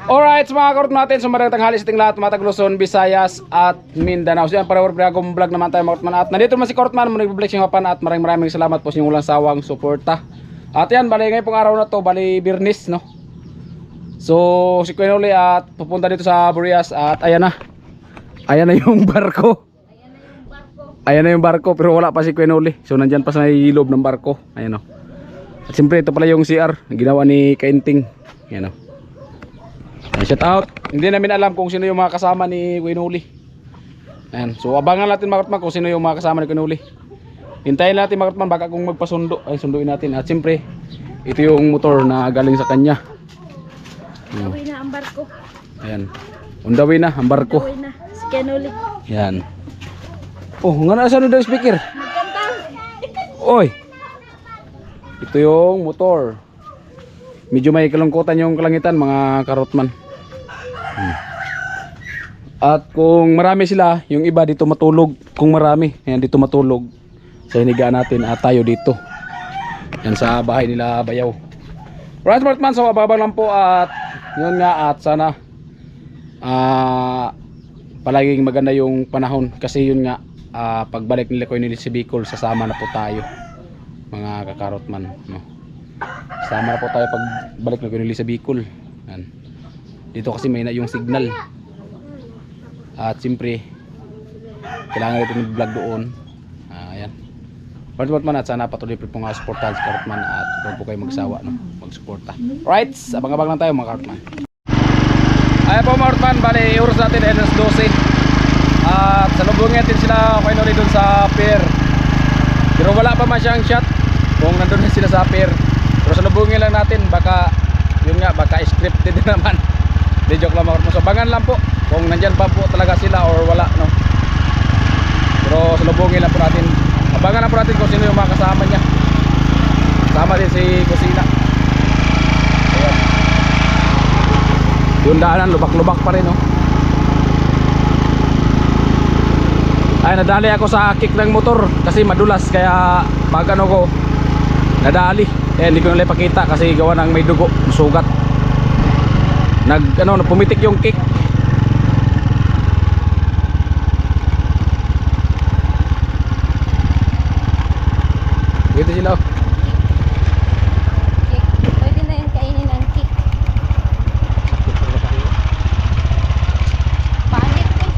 Alright, so mga karot natin, so magandang tanghali sa ating lahat, mga taga-Luzon, Visayas at Mindanao. So yan, para bagong vlog naman tayo mga karotman. At nandito naman si Karotman, mag-vlog siyang kapan at maraming salamat po sa inyong walang sawang suporta. At yan, bali ngayon pong araw na to, bali Birnis, no? So si Kuya Noli at pupunta dito sa Burias at ayan na. Ayan na yung barko. Ayan na yung barko, pero wala pa si Kuya Noli. So nandyan pa sa may loob ng barko. Ayan o. At siyempre ito pala yung CR, ginawa ni Kainting. Ayan o. Shout out. Hindi namin alam kung sino yung mga kasama ni Kuya Noli. Ayan. So abangan natin mga karotman kung sino yung mga kasama ni Kuya Noli. Hintayin natin mga karotman baka kung magpasundo ay sunduin natin. At siyempre ito yung motor na galing sa kanya. Uwi na ang barko. Ayan. On the way na ang barko. Uwi na. Si Kuya Noli. Ayan. Oh, nga na saan daw speaker? Magkanta. Oy. Ito yung motor. Medyo may kalungkutan yung kalangitan mga karotman. At kung marami sila, yung iba dito matulog. Kung marami, ayan dito matulog. Sa hinigaan natin at tayo dito. Yan sa bahay nila Bayaw. Right smart man, so ababang lang po at yun nga at sana palaging maganda yung panahon kasi yun nga pagbalik nila ko nila si Bicol sasama na po tayo mga kakarotman, no? Sama na po tayo pagbalik na ko nila sa Bicol. Yan. Dito kasi may na yung signal. At siyempre kailangan natin mag-vlog doon. Ayan. Karotman at sana patuloy po nga suportahan si Karotman at huwag po kayo magsawa, no? Magsuporta. Right, abang-abang lang tayo mga Karotman. Ayan po mga Karotman, bali oras natin ay alas 12. At salubungin natin sila Kuya Noli doon sa pier. Pero wala pa man siyang shot kung nandun na sila sa pier. Pero salubungin lang natin, baka yun nga, baka scripted din naman. Di joke lang mga Karotman. So abangan lang po kung nandyan pa po talaga sila or wala, no? Pero salubungin lang po natin. Abangan lang po natin kung sino yung mga kasama niya. Kasama din si Kusina. Ayan. Yung daanan, lubak-lubak pa rin, no? Ay, nadali ako sa kick ng motor kasi madulas, kaya pag ano ko nadali. Eh, hindi ko nila ipakita kasi gawa ng may dugo, sugat. Pumitik yung kick. Dito sila. Cake. Pwede na yung kainin ng cake. Pangit eh.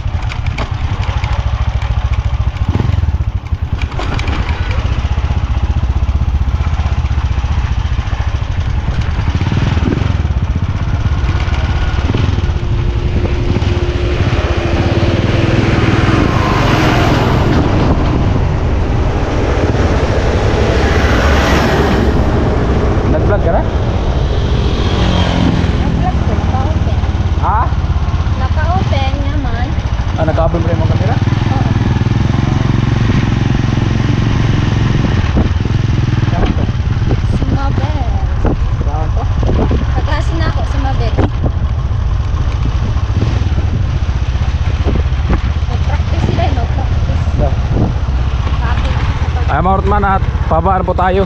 Nag-vlog ka na? Nag-vlog ko. Naka-open. Ha? Naka-open naman. Nag-open mo yung camera? Oo. Saan to? Sumabel. Saan to? Kaklase na ako, sumabel. Mag-practice sila, no? Practice. Copy. Ay mga Karotman at pabaan po tayo.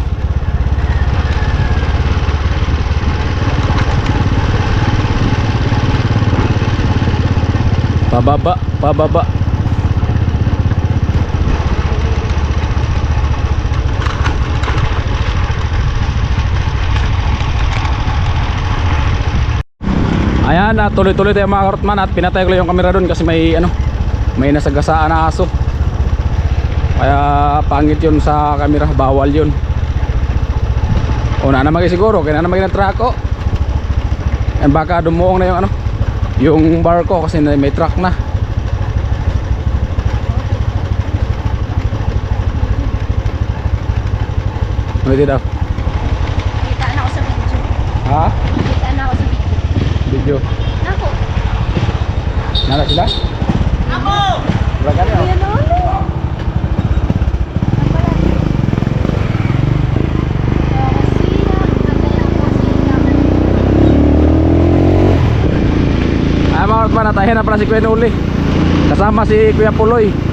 Pababa. Ayan, tuloy-tuloy tayo mga Karotman at pinatay ko lang yung camera doon kasi may nasagasaan na aso. Kaya pangit yun sa camera, bawal yun. O na naman siguro, kaya na naman ng truck. And baka dumuong na yung barko kasi may truck na. Ano ito daw? Kita na ako sa video. Ha? Kita na ako sa video. Video. Nako. Nala sila? Ako! Wala ka rin. Kuya Noli. Ay mga Karotman, natahin na pala si Kuya Noli. Kasama si Kuya Puloy.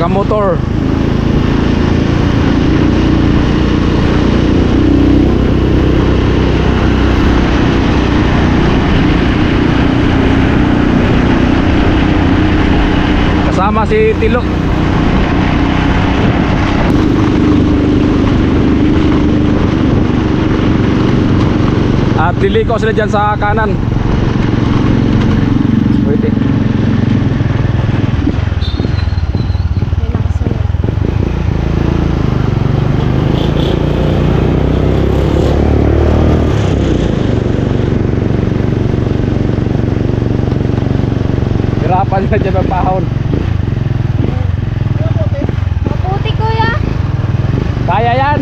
taga motor. Kasama si Tilo. At liliko sila dyan sa kanan. Pwede. May nakasunod. Hirapan na dyan magpahon. Maputi kuya. Kaya yan.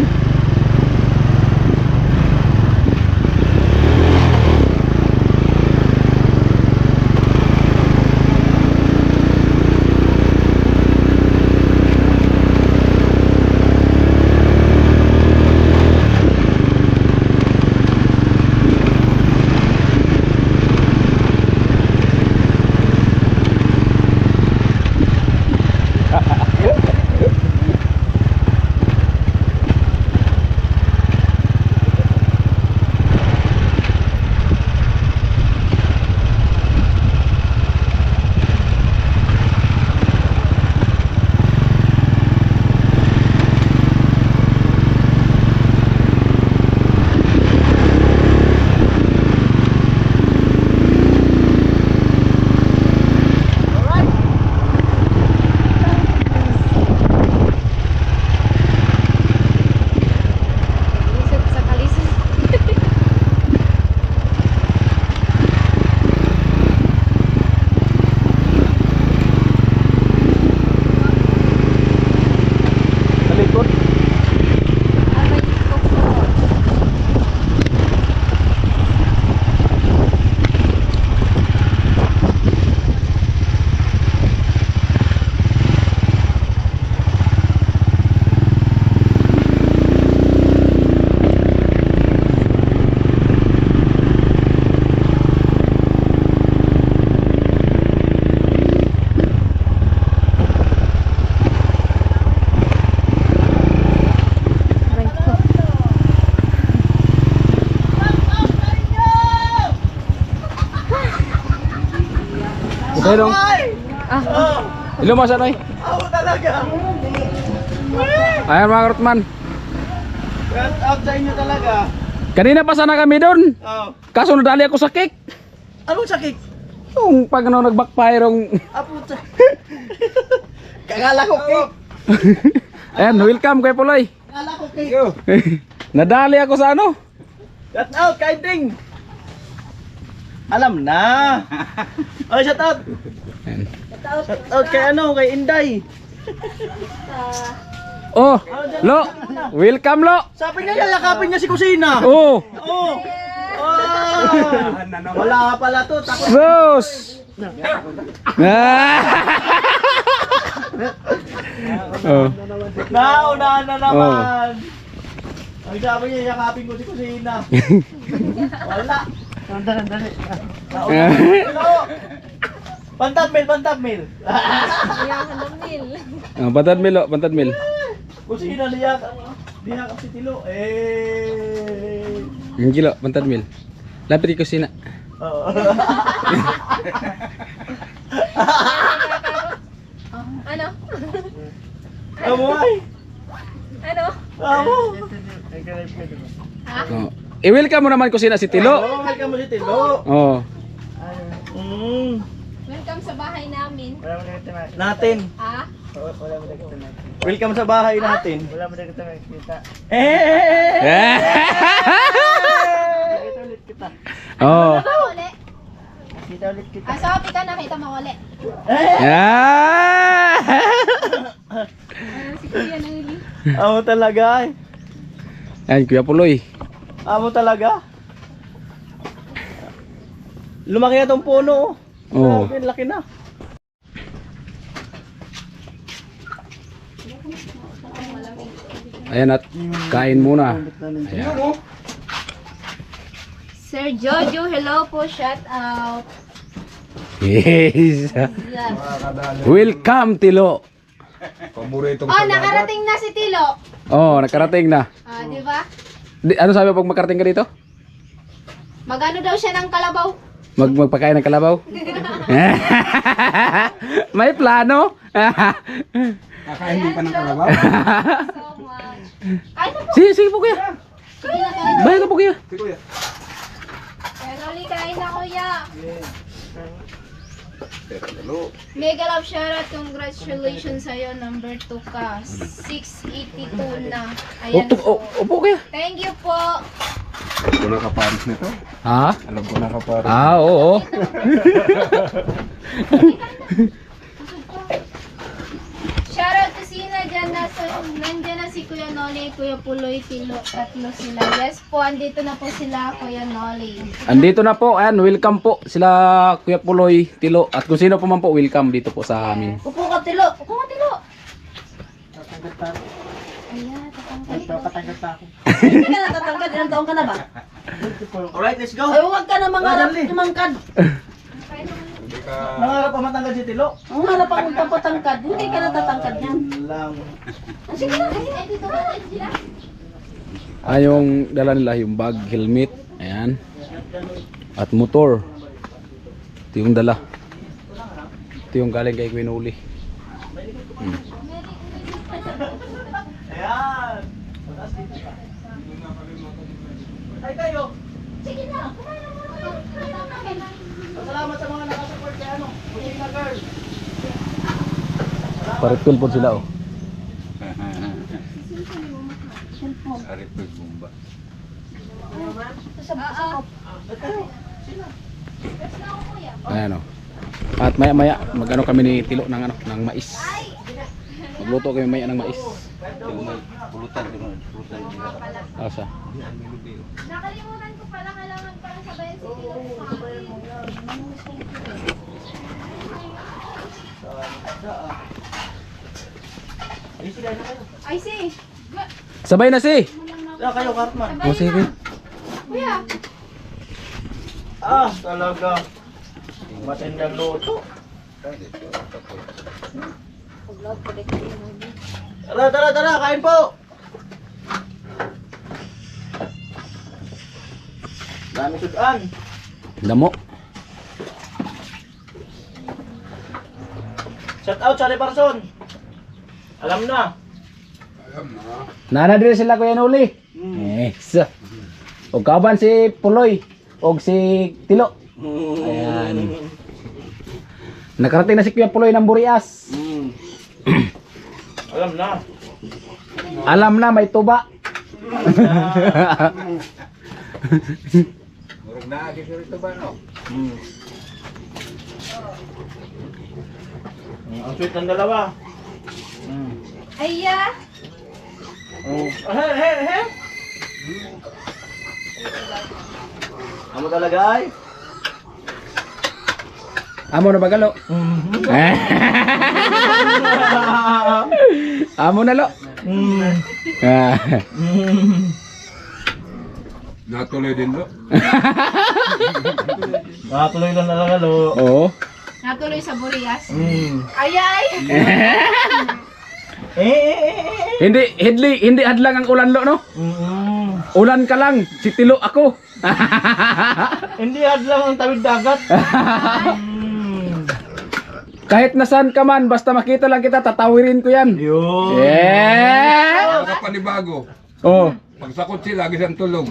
Lisod sa kalisod. Sa likod. Aray ko po. Aray ko. Okay dong. Ah, Ilo mo sanoy. Ako talaga. Ayan mga karotman. Shout out sa inyo talaga. Kanina pa sana kami doon. Oh. Kaso nadali ako sa cake. Anong sakit? Yung pag ano nag-backfire yung... Aputa. Kagala ko cake. Ayan, welcome kay Puloy. Kagala ko cake. Nadali ako sa ano? Shout out kay Ding. Alam na. Oh, shout out. Ayan. Shout out kay ano, kay Inday. Oh, Lo. Welcome Lo. Sabi niya yayakapin niya si Kusina. Oh, Oh. Wala pala to. Takot. Sus. Ah. Oh. Naunahan na naman. Ang sabi niya yakapin ko si Kusina. Wala. Dali. Pantad mil. iyakan ng mil. Oh, Bantad Mil, Lo, Bantad Mil. Kusina liyak. Liyak si Tilo. Hindi Lo, Bantad Mil. Lapit ko sina. Oo. Ano? Amoy. Ano? Amo. Ha? Oh. I-welcome mo naman ko sina si Tilo. Oo, welcome mo si Tilo. Oh. Welcome sa bahay namin. Natin. Ha? Welcome sa bahay natin. Wala mo na kita makikita. Ulit kita. Oh. Uli. Kita ulit kita. Ah, so, pika nakita mo uli. Ah! Si Kuya Nangili. Amo talaga. Ayan, Kuya Puloy. Amo talaga. Lumaki na tong puno. Oh. Grabe, laki na. Ayan at kain muna. Ayan. Sir Jojo, hello po. Shout out. Yes. Yeah. Welcome Tilo. Paborito Oh, nakarating na si Tilo. Oh, nakarating na. Ah, di ba? Ano sabi mo pag makarating ka dito? Magano daw siya ng kalabaw? Magpakain ng kalabaw? May plano? Kakain din pa ng kalabaw. So much. Kain na po. Sige po kuya. Kain na, kain na. Bayad na po kuya. Si Kuya. Kaya Noli, kain na kuya. Pero Mega love shoutout. Congratulations sa'yo. Number 2 ka. 682 na. Ayan po. Opo kuya. Thank you po. alam ko na kaparis nito. Ha? Alam ko na kaparis. Oo. Shoutout to Sina dyan. Nandyan na si Kuya Noli, Kuya Puloy, Tilo. Tatlo sila. Yes po, andito na po sila, Kuya Noli. Andito na po. Ayan, welcome po sila Kuya Puloy, Tilo. At kung sino po man po, welcome dito po sa amin. Upo ka, Tilo. Upo ka, Tilo. Ayan, tatanggal. Hindi ka natatangkad, ilang taong ka na ba? Alright, let's go. Ay, huwag ka na mangarap tumangkad. Hindi ka... Nangarap pa matanggal si Tilo. Ang harap ang magpapatangkad, hindi ka natatangkad yan. Lang. Sige na, dito ka na sila. Yung dala nila yung bag, helmet. Ayan. At motor. Ito yung dala. Ito yung galing kay Kuya Noli. Ayan. Ay kayo. Sige na, kumain na muna. Salamat sa mga nakasupport kay ano. Puting na girl. Paripil po sila oh. Aripil bumba. Ayan oh. At maya maya magano kami ni Tilo ng ano ng mais. Magluto kami maya ng mais. Pulutan. Pulutan. Asa? Nakalimutan ko pala, kailangan pala sabayan si Tilo. Ay, si. Sabay na si. Kaya kayo, Cartman. O sige. Kuya. Ah, talaga. Matindang luto. Tara, kain po. Dami sudan. Damo. Shout out sa Leparson. Alam na. Nana dire sila Kuya Noli. Yes. Og kaban si Puloy og si Tilo. Ayan. Nakarating na si Kuya Puloy ng Burias. Alam na. Alam na may tuba. Murag na agi rito ba no? Ang sweet ng dalawa. Aya. He. Amo talaga ay. Amo na bagalo. Amo na lo. Ah. Natuloy din lo. Nakatuloy lang talaga lo. Oo. Natuloy sa Burias. Mm. Ayay. Hindi hadlang ang ulan lo no. Ulan ka lang, si Tilo ako. Hindi hadlang ang tawid dagat. Kahit nasan ka man, basta makita lang kita, tatawirin ko yan. Yun. Yeah! Mga panibago. Oh. Pagsakot sila, lagi siyang tulong.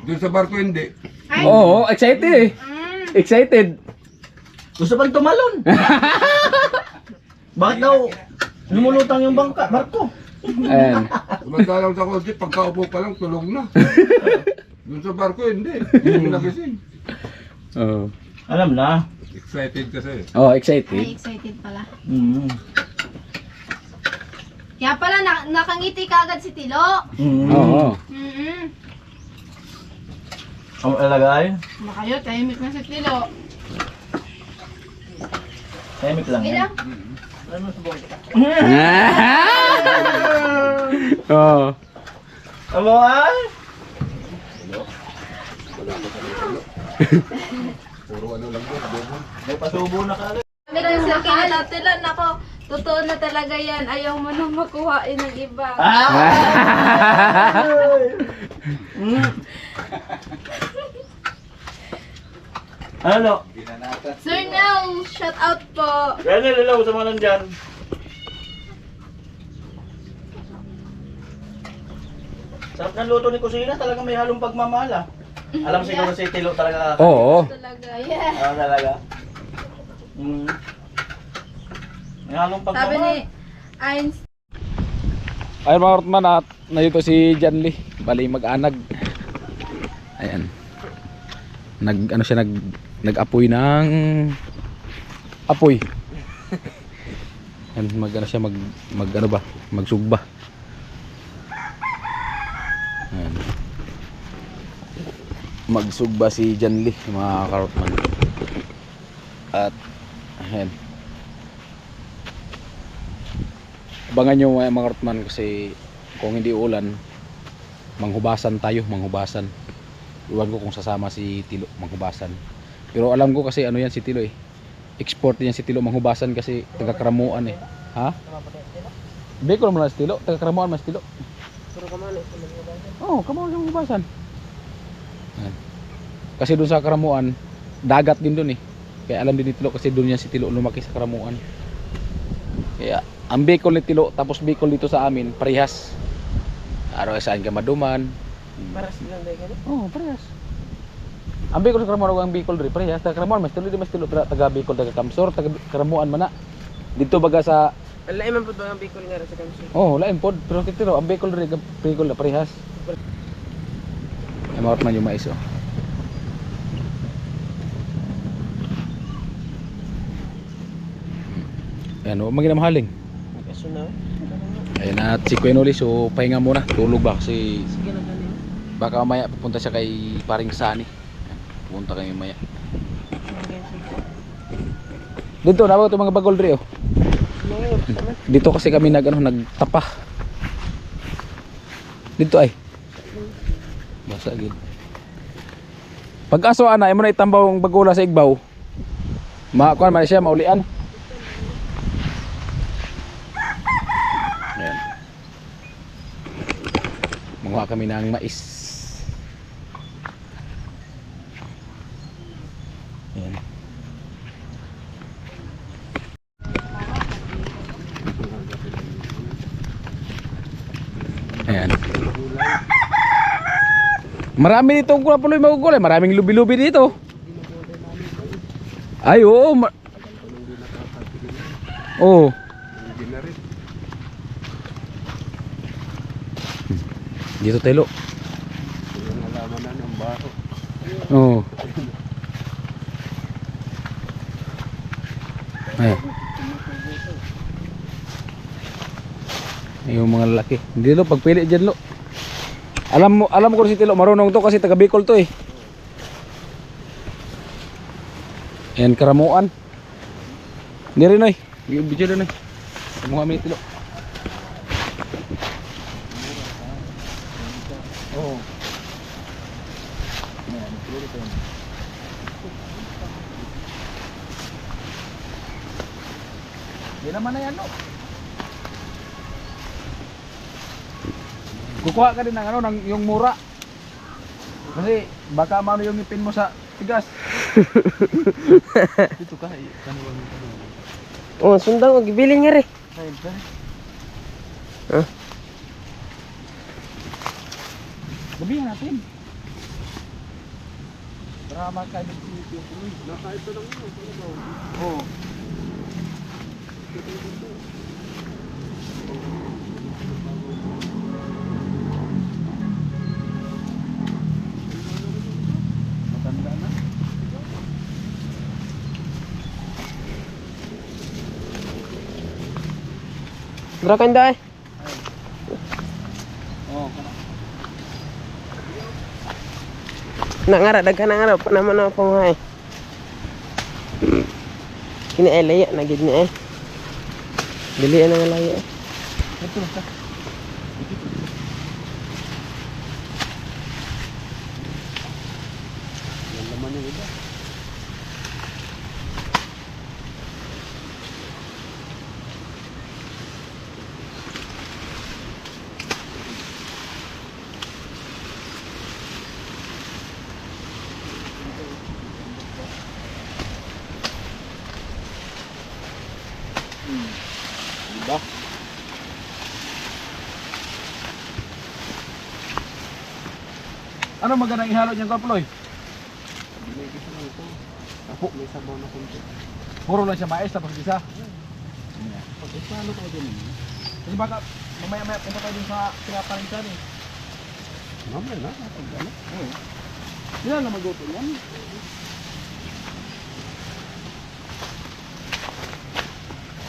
Doon sa barko hindi. Oo, excited eh. Excited. Gusto pang tumalon. Bakit daw lumulutang yung barko? Ayan. Samantalang sa kotse, pagkaupo pa lang, tulog na. Doon sa barko hindi. Hindi nagising. Oh. Alam na. Excited kasi. Oh, Ay, excited. excited pala. Mm. Kaya pala, nakangiti ka agad si Tilo. Oo. Ang alagay? Baka kayo, tahimik na si Tilo. Tahimik lang Sige yan. lang. Oh. Amo ay? Puro ano lang po. May pasubo na ka. Ganun sila kinatatilan ako. Totoo na talaga yan. Ayaw mo na makuhain ng iba. Ano? Sir Nel, shout out po. Kaya nilalaw sa mga nandyan. Sarap ng luto ni Kusina, talagang may halong pagmamahal ah. Alam siguro si Tilo talaga. Oo. Talaga, yeah. Talaga. May halong Sabi ni pagmamahal. Einstein. Ayun mga karotman, at nandito si Janly, bali mag-anag. Ayan. Nag-apoy ng apoy. Ayan, magsugba. Ayan. Magsugba si Janly, mga karotman. At ayan. Abangan nyo mga karotman kasi kung hindi ulan, manghubasan tayo. Iwan ko kung sasama si Tilo manghubasan. Pero alam ko kasi ano yan si Tilo eh. Export yan si Tilo manghubasan kasi taga-Karamuan eh. Ha? Bicol naman lang si Tilo, taga-Karamuan mas Tilo. Puro kamali. Oo, Karamuan yung hubasan. Ayan. Kasi doon sa Karamuan, dagat din doon eh. Kaya alam din ni Tilo kasi doon yan si Tilo lumaki sa Karamuan. Kaya ang Bicol ni Tilo tapos Bicol dito sa amin, parehas. Araw saan ka maduman. Paras lang dahil ka. Oh, parehas. Ang Bicol sa Karamuan ang Bicol rin, parehas. Taga Karamuan, mas Tilo, taga Bicol, taga Kamsor, taga Karamuan man na. Dito baga sa Ang laim man po ba ang Bicol nga sa kanso? oh, lain pod, pero Tilo, ang Bicol rin, Bicol na parehas. Ay mawat man yung mais oh. Ayan, huwag maginamahaling. Kasunaw. Ayan at si Kuya Noli, so pahinga muna, tulog ba kasi Sige na ganin. baka maya pupunta siya kay paring Sani. Ayan, pupunta kami maya. Dito, nabaw ito mga bagol rin oh. Dito kasi kami nagtapa. Dito ay. Basa gid. Pag-aso ana, imo na itambaw ang bagola sa igbaw. Kuan man siya maulian. Ayan. Manguha kami ng mais. Ayan. Ayan. Marami dito kung puloy magugulay. Maraming lubi-lubi dito. Ay, oo. Oo. Dito telo. Oo. Ay. Yung mga lalaki. Hindi lo, pagpili dyan lo. Alam mo ko si Tilo, marunong to kasi taga Bicol to eh. Ayan, Karamuan. Hindi rin ay. Video rin ay. Mukha kami ni Tilo. Oo. Hindi naman na yan no. Kukuha ka din ng ng yung mura. Kasi baka maano yung ipin mo sa tigas. Dito ka, kanuwang ito. Oh, sundang og gibilin nga rin. Huh? Gabihan natin. Para makaibig yung tuloy. Nakaito lang yun. Oo. Matanda na. Berakan dah. Oo. Nak ngarap dah nak ngarap nama-nama pengai. Kini layak nak gini Beli nang layak. Betul ka. Yang laman yang iba. Diba? Ano magandang ihalo niyan, Kaploy? May sabaw na kunti. Puro lang siya mais tapos isa. Pag-isalo ko din. Kasi baka mamaya-maya punta tayo dun sa pinaparinsan eh. Mamaya na, pag-ano. Yan na magluto yan.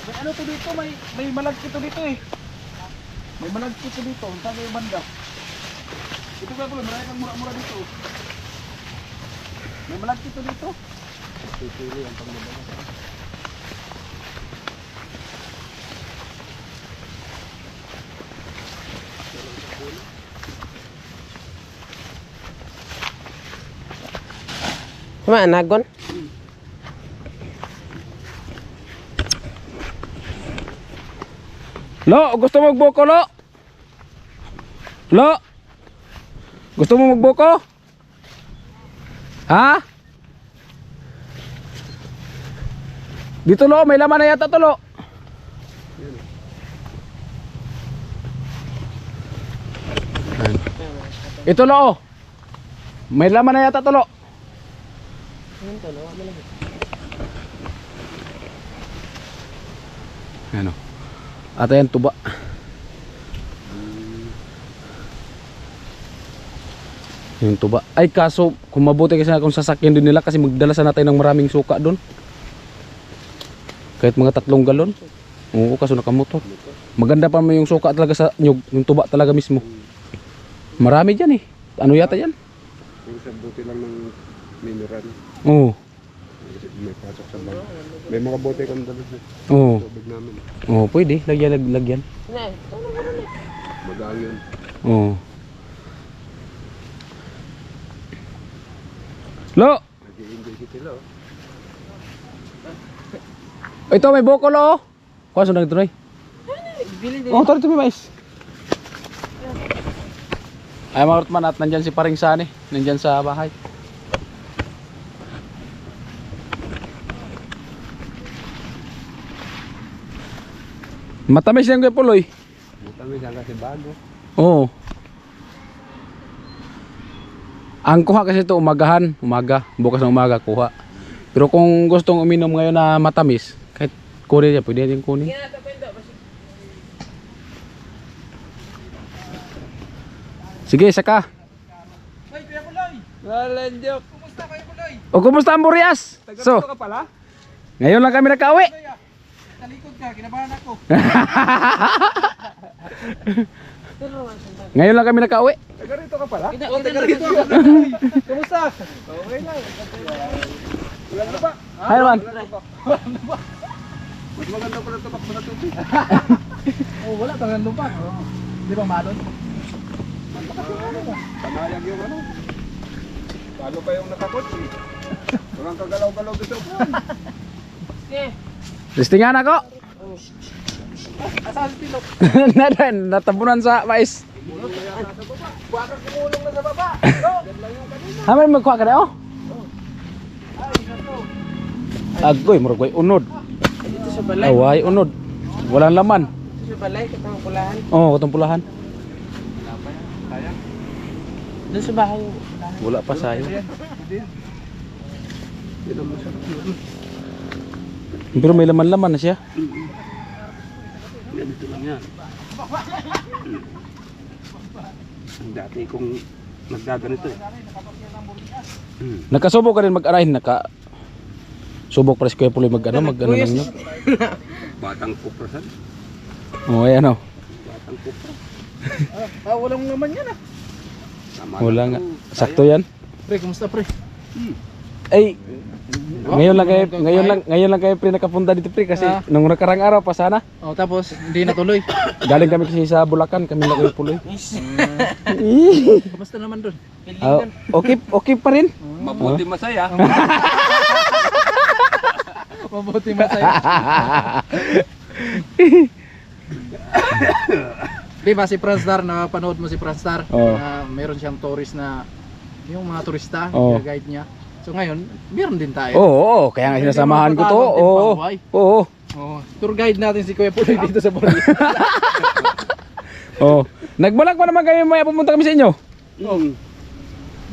May ano to dito, may malagkit to dito eh. May malagkit to dito, saan yung banda? Ito ka pala, marami kang mura-mura dito. May malagkit to dito. Pipili ang paglabas. Sama anagon. Lo, gusto mo magbuko, Lo? Lo? Gusto mo magbuko? Ha? Dito, Lo, may laman na yata to, Lo. Ito, Lo. May laman na yata to, Lo. Ano? At ayan, tuba. Yung tuba. Ay, kaso, kung mabuti kasi kung sasakyan din nila kasi magdala sana tayo ng maraming suka doon. Kahit mga 3 galon. Oo, kaso nakamotor. Maganda pa may yung suka talaga sa nyug. Yung tuba talaga mismo. Marami dyan eh. Ano yata yan? Yung sa buti lang ng mineral. Oo. May pasok sa bag. May mga bote kang dala sa Oo. tubig namin. Oo, pwede. Lagyan. Magaan yun. Oo. Lo! Nag-i-enjoy si Tilo. Ito may buko, Lo. Kuha sunod ito, Noy. Oh, tara ito may mais. Ay mga Rutman, at nandyan si Paring Sani. Nandyan sa bahay. Matamis yan kay Puloy. Matamis yan kasi bago. Oo. Ang kuha kasi ito umagahan. Umaga. Bukas ng umaga kuha. Pero kung gustong uminom ngayon na matamis, kahit kunin niya, pwede natin kunin. Sige, saka. Ay, Kuya Puloy! Walang joke. Kumusta Kuya Puloy? O kumusta ang Burias? So, Taga-dito ka pala? ngayon lang kami nakauwi. Talikod ka, kinabahan ako. Ngayon lang kami nakauwi. Taga-rito ka pala? Oo, taga-rito ka. Kumusta? Okay lang. Wala na ba? Hi naman. Mas maganda pala tumakbo na tubig. Oh, wala tangan lupa. Di ba malon? Panayag yung ano. Paano pa yung nakakotsi? Walang kagalaw-galaw dito. Listingan ako. Asan si Tilo? Natabunan sa mais. Baka kumulong na sa baba. Haman magkuha ka na oh. Agoy, murag way unod. Dito sa balay. Away unod. Walang laman. Dito sa balay, katang pulahan. Oh, katong pulahan. Doon sa bahay. Wala pa sayo. Pero may laman-laman na siya. Ganito lang yan. Dati kong nagdaganito eh. Nakasubok ka rin mag-arahin, subok pa rin si Kuya Puloy mag-ano lang nyo. Batang kuprasan. Oh, ayan oh. Batang kupra. Walang naman yan ah. Tama Wala na nga. to. Sakto yan. Pre, kumusta pre? Ay, ngayon lang kayo pre nakapunta dito pre kasi nung nakarang araw pa sana. Oh, tapos hindi natuloy. Galing kami kasi sa Bulacan, kami na Kuya Puloy. Kumusta naman doon? Okay pa rin. Mabuti masaya. Mabuti masaya. Di ba si Franstar, napanood mo si Franstar? Oo. Na meron siyang tourist na yung mga turista, Oo. guide niya. So ngayon, meron din tayo. Oo, kaya nga sinasamahan ko to. Pwede Oo. mabuhay. Oo. Oh, tour guide natin si Kuya Puloy dito sa Boracay. Oh, nagbalak pa naman kayo may pumunta kami sa inyo.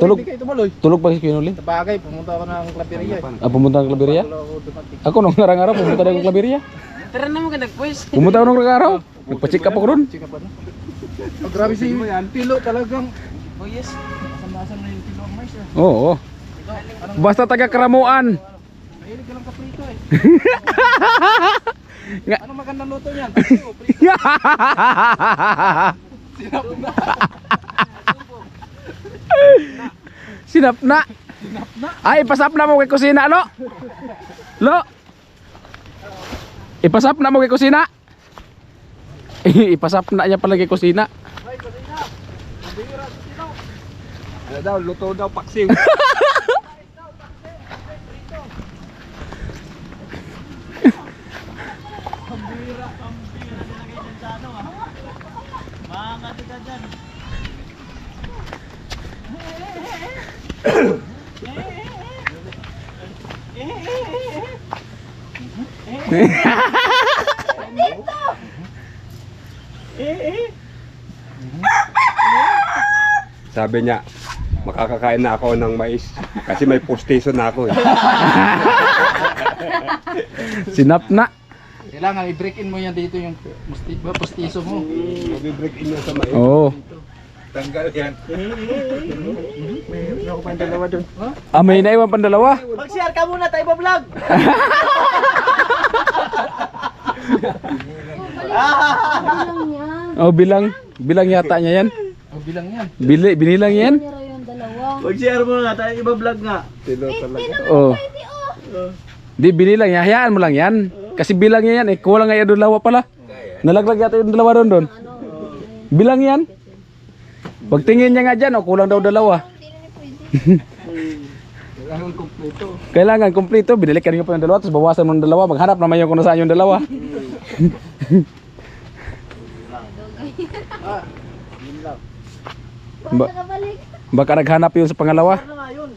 Tulog. Hindi kayo tumuloy. Tulog pa si Kuya Noli. Sa bagay, pumunta ako ng Claveria eh. Pumunta ng Claveria? Wala ako dumating. Ako nung narang-araw pumunta ng Claveria. Tara na mo ka nagpuwes. Pumunta ako nung narang-araw. Nagpa-check up ako doon. Chika pa na. Oh, grabe si Tilo talagang. Oh yes. Masam-masam na yung Tilo ang mais. Oo. Basta taga Karamuan. Mahilig ka lang kaprito eh. Nga. Anong magandang luto niyan? Prito, prito. Sinap na. Ay, ipasap na mo kay kusina, lo. Lo. Ipasap na mo kay kusina. Ipasap na niya pala kay kusina. Ano daw, luto daw, paksiw. Sabi niya, makakakain na ako ng mais kasi may postiso na ako eh. Sinap na. Kailangan i-break in mo yan dito yung postiso mo. Magbibreak in niya sa mais. Oo. Tanggal yan. May ako pa yung dalawa dun. Ah, may naiwan pang dalawa. Mag-share ka muna tayo pa-vlog. Bilang yan. Oh, bilang yata niya yan. O bilang yan. Binilang yan. Nira yung dalawa. Mag-share muna tayo iba-vlog nga. Tilo talaga. Oh. Di binilang yan, hayaan mo lang yan. Kasi bilang niya yan eh, kulang nga yan doon dalawa pala. Nalaglag yata yung dalawa doon. Bilang yan. Pagtingin niya nga dyan, oh, kulang daw dalawa. Kailangan kompleto. Kailangan kumpleto, binalikan niyo pa yung dalawa, tapos bawasan mo ng dalawa, maghanap naman yung kung nasaan yung dalawa. Basta kabalik. Baka naghanap yun sa pangalawa. Ano nga yun?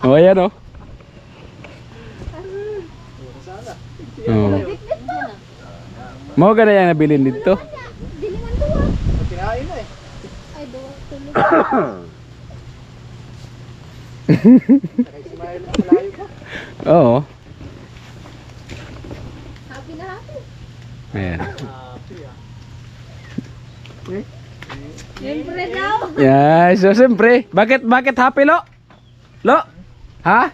Oh, ayan oh. Oh. Mau ka na yung nabilin dito. Dilingan duwa. Kinain na eh. Ay, duwa. Tulog. Nakisimahin na malayo pa. Oo. Happy na happy. Ayan. Siyempre daw. Yeah, so siyempre, bakit happy lo? Lo? Ha?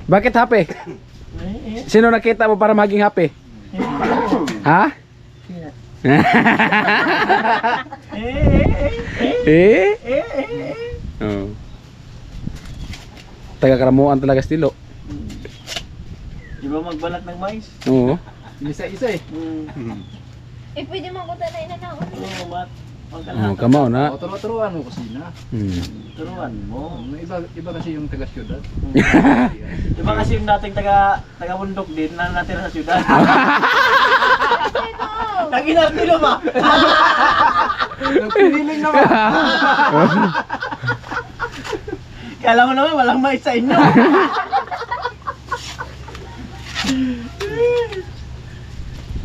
Bakit happy? Sino nakita mo para maging happy? Ha? Eh? Oh. Taga Karamuan talaga stilo. Di ba magbalat ng mais? Oo. Isa-isa eh. Eh, pwede man ko tanay na naon. Oo, mat. Oh, kamao na. O, turuan mo kusina. Turuan mo. Iba kasi yung taga-syudad. Iba kasi yung dating taga-bundok din na natira sa syudad. Nag-inartilo ba? Nagpiniling naman. Kala mo naman walang mais sa inyo.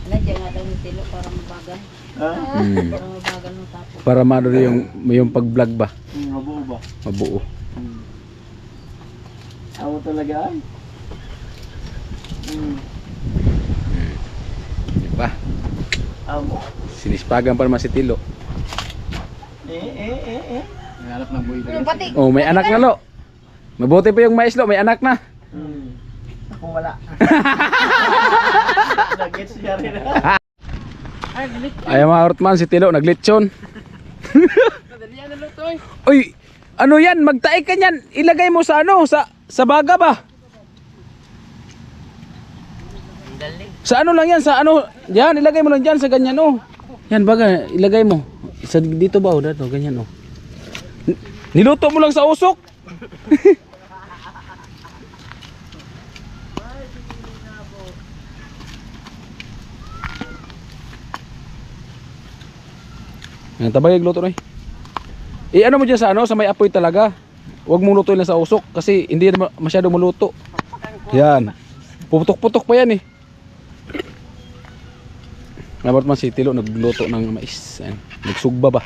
Nandiyan nga daw ni Tilo para mabagal. Para mabagal ng tapo. Para maano yung pag-vlog ba? Mabuo ba? Mabuo. Ako talaga ay. Diba? Amo. Sinispagan pa naman si Tilo. Nangarap ng buhay Yung pati. Oh, may anak na lo. Mabuti pa yung mais lo, may anak na. Ako wala. Nag-gets siya rin. Ay mga Ortman, si Tilo naglitsyon. Uy, ano yan? Magtae ka niyan. Ilagay mo sa ano? Sa baga ba? Sa ano lang yan? Sa ano? Yan, ilagay mo lang dyan sa ganyan oh. Yan baga, ilagay mo. Sa dito ba oh, dato, ganyan oh. Niluto mo lang sa usok. Ang tabay luto na eh. Ano mo dyan sa ano, sa may apoy talaga. Huwag mong lutuin lang sa usok kasi hindi na masyado maluto. Yan. Puputok-putok pa yan eh. Nabat man si Tilo nagluto ng mais. Ayan. Nagsugba ba?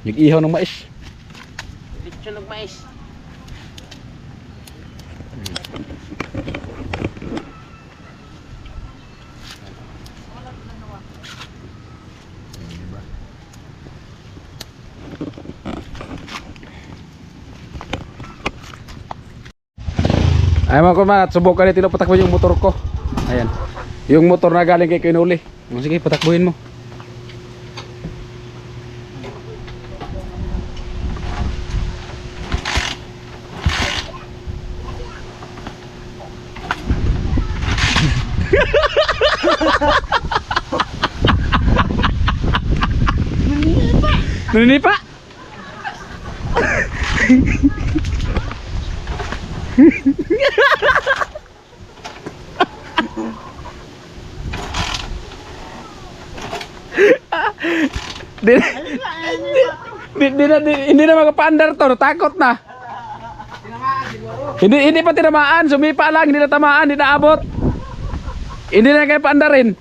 Nag-ihaw ng mais. Lechon ng mais. Ay mga kumat, subukan ni Tilo patakbuhin yung motor ko. Ayan. Yung motor na galing kay Kinuli. Sige, patakbuhin mo. Naninipa? Hindi na makapaandar to, takot na. Hindi pa tinamaan, sumipa lang, hindi na tamaan, hindi na abot. Hindi na kaya paandarin.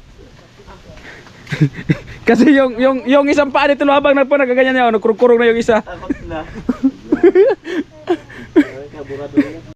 Kasi yung isang paa dito habang nagganyan niya, nagkurkurong na yung isa. Takot na. Kaburado yan.